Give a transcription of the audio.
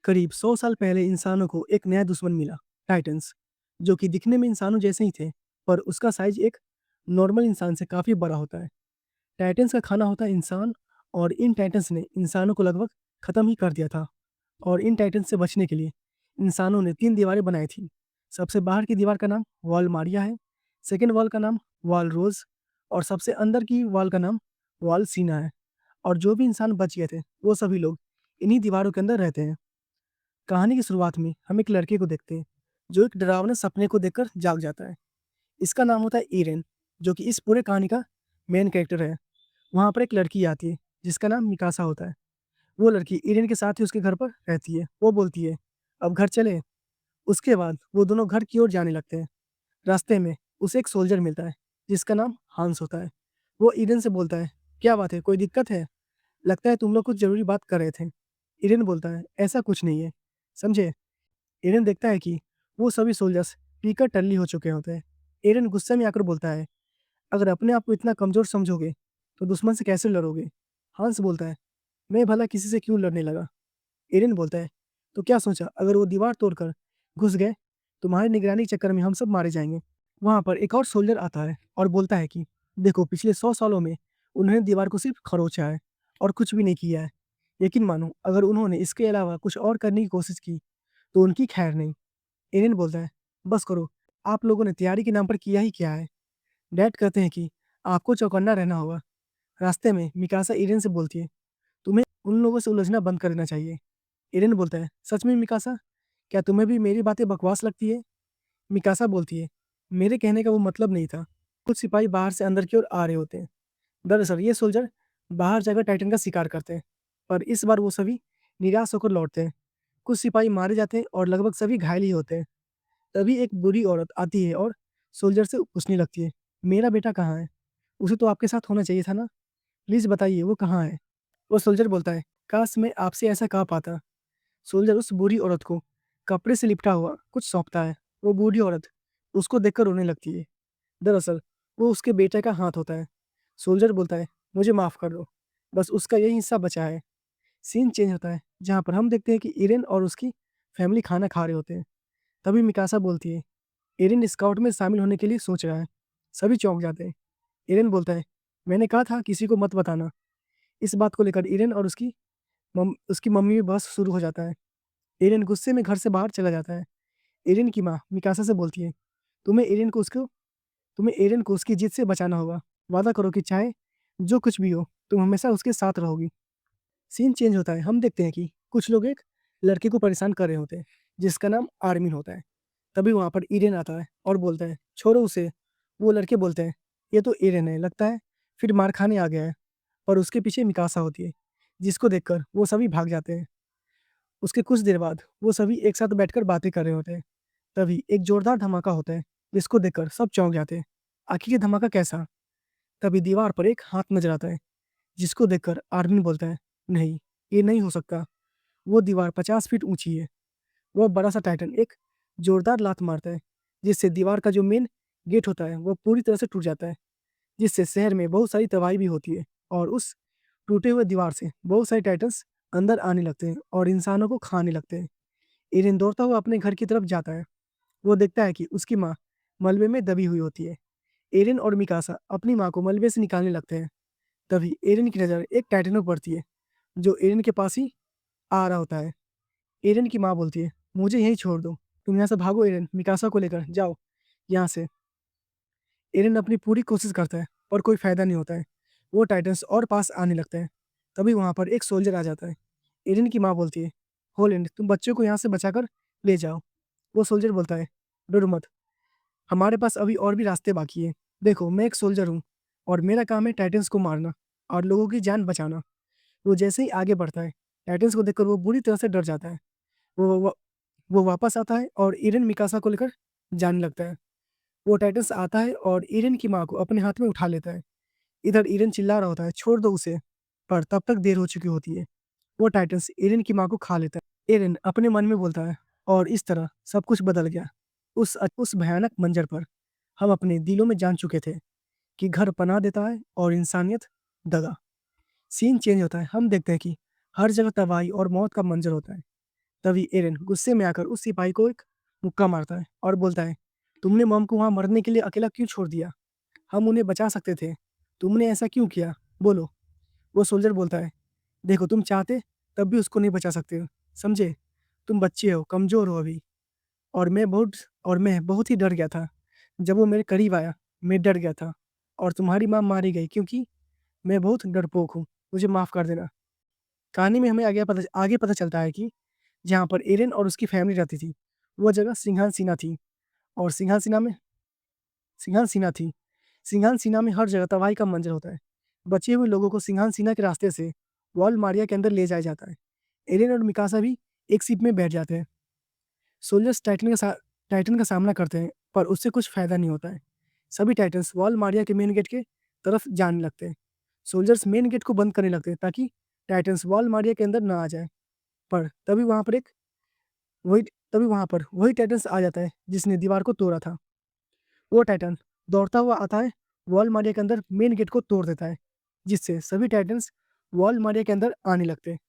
करीब 100 साल पहले इंसानों को एक नया दुश्मन मिला, टाइटन्स, जो कि दिखने में इंसानों जैसे ही थे, पर उसका साइज एक नॉर्मल इंसान से काफ़ी बड़ा होता है। टाइटन्स का खाना होता है इंसान, और इन टाइटन्स ने इंसानों को लगभग ख़त्म ही कर दिया था। और इन टाइटन्स से बचने के लिए इंसानों ने 3 दीवारें बनाई थी। सबसे बाहर की दीवार का नाम वॉल मारिया है, सेकेंड वॉल का नाम वॉल रोज़, और सबसे अंदर की वॉल का नाम वॉल सीना है। और जो भी इंसान बच गए थे, वो सभी लोग इन्हीं दीवारों के अंदर रहते हैं। कहानी की शुरुआत में हम एक लड़के को देखते हैं जो एक डरावने सपने को देखकर जाग जाता है। इसका नाम होता है ईरेन, जो कि इस पूरे कहानी का मेन कैरेक्टर है। वहाँ पर एक लड़की आती है जिसका नाम मिकासा होता है। वो लड़की ईरेन के साथ ही उसके घर पर रहती है। वो बोलती है, अब घर चले। उसके बाद वो दोनों घर की ओर जाने लगते हैं। रास्ते में उसे एक सोल्जर मिलता है जिसका नाम हांस होता है। वो ईरेन से बोलता है, क्या बात है, कोई दिक्कत है? लगता है तुम लोग कुछ जरूरी बात कर रहे थे। ईरेन बोलता है, ऐसा कुछ नहीं है, समझे। एरन देखता है कि वो सभी सोल्जर्स पीकर टल्ली हो चुके होते हैं। एरन गुस्से में आकर बोलता है, अगर अपने आप को इतना कमज़ोर समझोगे तो दुश्मन से कैसे लड़ोगे? हंस बोलता है, मैं भला किसी से क्यों लड़ने लगा? एरन बोलता है, तो क्या सोचा अगर वो दीवार तोड़कर घुस गए? तुम्हारी निगरानी के चक्कर में हम सब मारे जाएंगे। वहाँ पर एक और सोल्जर आता है और बोलता है कि देखो, पिछले 100 सालों में उन्होंने दीवार को सिर्फ खरोंचा है और कुछ भी नहीं किया है। यकीन मानो, अगर उन्होंने इसके अलावा कुछ और करने की कोशिश की तो उनकी खैर नहीं। एरिन बोलता है, बस करो, आप लोगों ने तैयारी के नाम पर किया ही क्या है। डैड कहते हैं कि आपको चौकन्ना रहना होगा। रास्ते में मिकासा एरिन से बोलती है, तुम्हें उन लोगों से उलझना बंद कर देना चाहिए। एरिन बोलता है, सच में मिकासा, क्या तुम्हें भी मेरी बातें बकवास लगती है? मिकासा बोलती है, मेरे कहने का वो मतलब नहीं था। कुछ सिपाही बाहर से अंदर की ओर आ रहे होते हैं। दरअसल ये सोल्जर बाहर जाकर टाइटन का शिकार करते हैं, पर इस बार वो सभी निराश होकर लौटते हैं। कुछ सिपाही मारे जाते हैं और लगभग सभी घायल ही होते हैं। तभी एक बुरी औरत आती है और सोल्जर से पूछने लगती है, मेरा बेटा कहाँ है? उसे तो आपके साथ होना चाहिए था ना? प्लीज़ बताइए वो कहाँ है? वो सोल्जर बोलता है, काश मैं आपसे ऐसा कह पाता। सोल्जर उस बूढ़ी औरत को कपड़े से लिपटा हुआ कुछ सौंपता है। वो बूढ़ी औरत उसको देखकर रोने लगती है। दरअसल वो उसके बेटे का हाथ होता है। सोल्जर बोलता है, मुझे माफ़ कर दो, बस उसका यही हिस्सा बचा है। सीन चेंज होता है, जहाँ पर हम देखते हैं कि इरेन और उसकी फैमिली खाना खा रहे होते हैं। तभी मिकासा बोलती है, एरिन स्काउट में शामिल होने के लिए सोच रहा है। सभी चौंक जाते हैं। एरिन बोलता है, मैंने कहा था किसी को मत बताना। इस बात को लेकर एरिन और उसकी मम्मी में बहस शुरू हो जाता है। एरिन गुस्से में घर से बाहर चला जाता है। एरिन की माँ मिकासा से बोलती है, तुम्हें एरिन को उसको तुम्हें एरिन को उसकी जिद से बचाना होगा। वादा करो कि चाहे जो कुछ भी हो, तुम हमेशा उसके साथ रहोगी। सीन चेंज होता है। हम देखते हैं कि कुछ लोग एक लड़के को परेशान कर रहे होते हैं जिसका नाम आर्मिन होता है। तभी वहाँ पर ईरेन आता है और बोलता है, छोड़ो उसे। वो लड़के बोलते हैं, ये तो ईरेन है, लगता है फिर मार खाने आ गया है। और उसके पीछे मिकासा होती है, जिसको देखकर वो सभी भाग जाते हैं। उसके कुछ देर बाद वो सभी एक साथ बैठकर बातें कर रहे होते हैं। तभी एक जोरदार धमाका होता है, जिसको देखकर सब चौंक जाते हैं। आखिर ये धमाका कैसा? तभी दीवार पर एक हाथ नजर आता है, जिसको देखकर आर्मिन बोलता है, नहीं, ये नहीं हो सकता। वो दीवार 50 फीट ऊंची है। वह बड़ा सा टाइटन एक जोरदार लात मारता है, जिससे दीवार का जो मेन गेट होता है वह पूरी तरह से टूट जाता है, जिससे शहर में बहुत सारी तबाही भी होती है। और उस टूटे हुए दीवार से बहुत सारे टाइटन्स अंदर आने लगते हैं और इंसानों को खाने लगते हैं। एरिन दौड़ता हुआ अपने घर की तरफ जाता है। वो देखता है कि उसकी माँ मलबे में दबी हुई होती है। एरिन और मिकासा अपनी माँ को मलबे से निकालने लगते हैं। तभी एरिन की नज़र एक टाइटन पर पड़ती है, जो एरिन के पास ही आ रहा होता है। एरिन की माँ बोलती है, मुझे यहीं छोड़ दो, तुम यहाँ से भागो एरिन, मिकासा को लेकर जाओ यहाँ से। एरिन अपनी पूरी कोशिश करता है, पर कोई फायदा नहीं होता है। वो टाइटन्स और पास आने लगते हैं। तभी वहाँ पर एक सोल्जर आ जाता है। एरिन की माँ बोलती है, होलैंड, तुम बच्चों को यहाँ से बचाकर ले जाओ। वो सोल्जर बोलता है, डरो मत, हमारे पास अभी और भी रास्ते बाकी है। देखो, मैं एक सोल्जर हूँ और मेरा काम है टाइटन्स को मारना और लोगों की जान बचाना। वो जैसे ही आगे बढ़ता है, टाइटन्स को देखकर वो बुरी तरह से डर जाता है। वो वो वापस आता है और ईरेन मिकासा को लेकर जाने लगता है। वो टाइटन्स आता है और ईरेन की माँ को अपने हाथ में उठा लेता है। इधर ईरेन चिल्ला रहा होता है, छोड़ दो उसे, पर तब तक देर हो चुकी होती है। वो टाइटन्स ईरेन की माँ को खा लेता है। ईरेन अपने मन में बोलता है, और इस तरह सब कुछ बदल गया। उस भयानक मंजर पर हम अपने दिलों में जान चुके थे कि घर पनाह देता है और इंसानियत दगा। सीन चेंज होता है। हम देखते हैं कि हर जगह तबाही और मौत का मंजर होता है। तभी एरन गुस्से में आकर उस सिपाही को एक मुक्का मारता है और बोलता है, तुमने मॉम को वहाँ मरने के लिए अकेला क्यों छोड़ दिया? हम उन्हें बचा सकते थे। तुमने ऐसा क्यों किया? बोलो। वो सोल्जर बोलता है, देखो तुम चाहते तब भी उसको नहीं बचा सकते हो, समझे? तुम बच्चे हो, कमज़ोर हो अभी। और मैं बहुत ही डर गया था। जब वो मेरे करीब आया, मैं डर गया था और तुम्हारी माँ मारी गई क्योंकि मैं बहुत डरपोक हूँ। मुझे माफ़ कर देना। कहानी में हमें आगे पता चलता है कि जहाँ पर एरन और उसकी फैमिली रहती थी, वो जगह सिंघाल थी और सिंघाल थी। सिंघाल में हर जगह तबाही का मंज़र होता है। बचे हुए लोगों को सिंघाल के रास्ते से वॉल मारिया के अंदर ले जाया जाता है। एरन और मिकासा भी एक शिप में बैठ जाते हैं। सोल्जर्स टाइटन का सामना करते हैं, पर उससे कुछ फ़ायदा नहीं होता है। सभी टाइटन्स वॉल मारिया के मेन गेट के तरफ जाने लगते हैं। सोल्जर्स मेन गेट को बंद करने लगते हैं ताकि टाइटन्स वॉल मारिया के अंदर ना आ जाए। पर वही वही टाइटन्स आ जाता है जिसने दीवार को तोड़ा था। वो टाइटन दौड़ता हुआ आता है, वॉल मारिया के अंदर मेन गेट को तोड़ देता है, जिससे सभी टाइटन्स वॉल मारिया के अंदर आने लगते हैं।